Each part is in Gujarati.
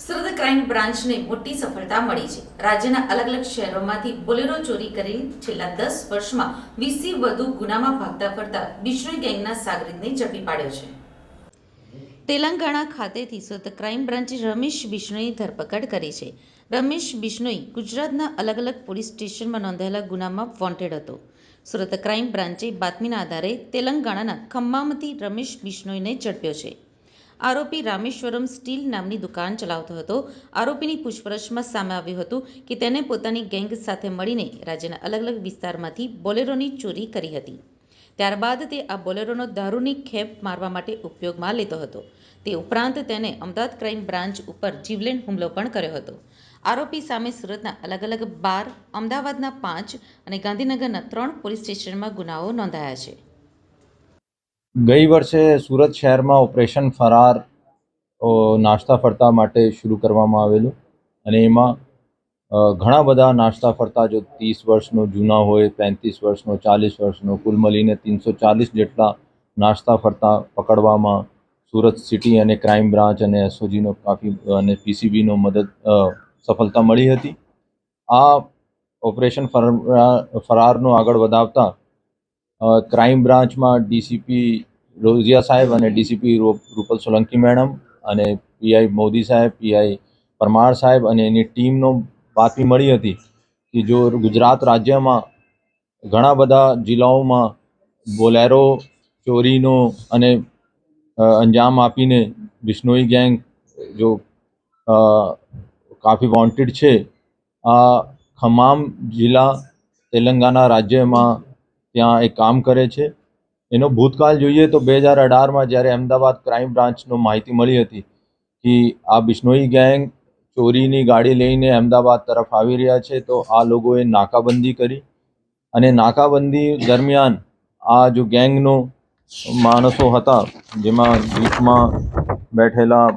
સુરત ક્રાઇમ બ્રાન્ચને મોટી સફળતા મળી છે। રાજ્યના અલગ અલગ શહેરોમાંથી બોલેરો ચોરી કરી છેલ્લા 10 વર્ષમાં 20થી વધુ ગુનામાં ભાગતા ફરતા બિશ્નોઈ ગેંગના સાગરીતને ઝડપી પાડ્યો છે। તેલંગાણા ખાતેથી સુરત ક્રાઇમ બ્રાન્ચે રમેશ બિશ્નોઈની ધરપકડ કરી છે। રમેશ બિશ્નોઈ ગુજરાતના અલગ અલગ પોલીસ સ્ટેશનમાં નોંધાયેલા ગુનામાં વોન્ટેડ હતો। સુરત ક્રાઇમ બ્રાન્ચે બાતમીના આધારે તેલંગાણાના ખમ્મામથી રમેશ બિશ્નોઈને ઝડપ્યો છે। આરોપી રામેશ્વરમ સ્ટીલ નામની દુકાન ચલાવતો હતો। આરોપીની પૂછપરછમાં સામે આવ્યું હતું કે તેને પોતાની ગેંગ સાથે મળીને રાજ્યના અલગ અલગ વિસ્તારમાંથી બોલેરોની ચોરી કરી હતી। ત્યારબાદ તે આ બોલેરોનો દારૂની ખેપ મારવા માટે ઉપયોગમાં લેતો હતો। તે ઉપરાંત તેને અમદાવાદ ક્રાઇમ બ્રાન્ચ ઉપર જીવલેણ હુમલો પણ કર્યો હતો। આરોપી સામે સુરતના અલગ અલગ 12, અમદાવાદના 5 અને ગાંધીનગરના 3 પોલીસ સ્ટેશનમાં ગુનાઓ નોંધાયા છે। ગઈ વર્ષે સુરત શહેરમાં ઓપરેશન ફરાર નાસ્તા ફરતા માટે શરૂ કરવામાં આવેલું અને એમાં ઘણા બધા નાસ્તા ફરતા જો 30 વર્ષનો જૂના હોય, 35 વર્ષનો, 40 વર્ષનો, કુલ મળીને 340 જેટલા નાસ્તા ફરતા પકડવામાં સુરત સિટી અને ક્રાઇમ બ્રાન્ચ અને એસઓજીનો કાફી અને પીસીબીનો સફળતા મળી હતી। આ ઓપરેશન ફરારનો આગળ વધાવતા ક્રાઇમ બ્રાન્ચમાં ડીસીપી રોઝિયા સાહેબ અને ડીસીપી રૂપલ સોલંકી મેડમ અને પીઆઈ મોદી સાહેબ, પીઆઈ પરમાર સાહેબ અને એની ટીમનો બાતમી મળી હતી કે જો ગુજરાત રાજ્યમાં ઘણા બધા જિલ્લાઓમાં બોલેરો ચોરીનો અને અંજામ આપીને બિશ્નોઈ ગેંગ જો કાફી વોન્ટેડ છે। આ ખમ્મામ જિલ્લા તેલંગાણા રાજ્યમાં ત્યાં એક કામ કરે છે। એનો ભૂતકાળ જોઈએ તો 2018માં જ્યારે અમદાવાદ ક્રાઇમ બ્રાન્ચનો માહિતી મળી હતી કે આ બિશ્નોઈ ગેંગ ચોરીની ગાડી લઈને અમદાવાદ તરફ આવી રહ્યા છે, તો આ લોકોએ નાકાબંધી કરી અને નાકાબંધી દરમિયાન આ જો ગેંગનો માણસો હતા જેમાં જીપમાં બેઠેલા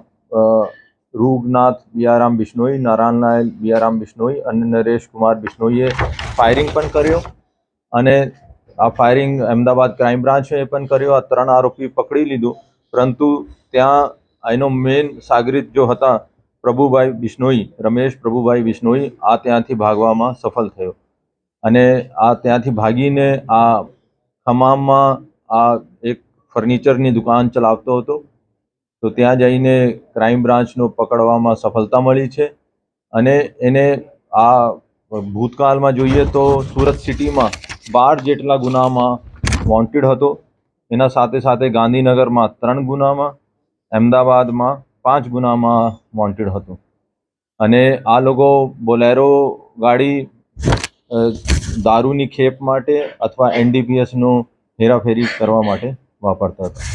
રૂગનાથ બિયારામ બિશ્નોઈ, નારાયણલાલ બિયારામ બિશ્નોઈ અને નરેશ કુમાર બિશ્નોઈએ ફાયરિંગ પણ કર્યો અને આ ફાયરિંગ અમદાવાદ ક્રાઇમ બ્રાન્ચે પણ કર્યો। આ 3 આરોપી પકડી લીધો, પરંતુ ત્યાં એનો મેઇન સાગરીત જો હતા પ્રભુભાઈ બિશ્નોઈ, રમેશ પ્રભુભાઈ બિશ્નોઈ, આ ત્યાંથી ભાગવામાં સફળ થયો અને આ ત્યાંથી ભાગીને આ ખમ્મામમાં આ એક ફર્નિચરની દુકાન ચલાવતો હતો, તો ત્યાં જઈને ક્રાઇમ બ્રાન્ચનો પકડવામાં સફળતા મળી છે અને એને આ ભૂતકાળમાં જોઈએ તો સુરત સિટીમાં 12 જેટલા ગુનામાં વોન્ટેડ હતો। એના સાથે સાથે ગાંધીનગરમાં 3 ગુનામાં, અમદાવાદમાં 5 ગુનામાં વોન્ટેડ હતો અને આ લોકો બોલેરો ગાડી દારૂની ખેપ માટે અથવા એનડીપીએસનો હેરાફેરી કરવા માટે વાપરતા હતા।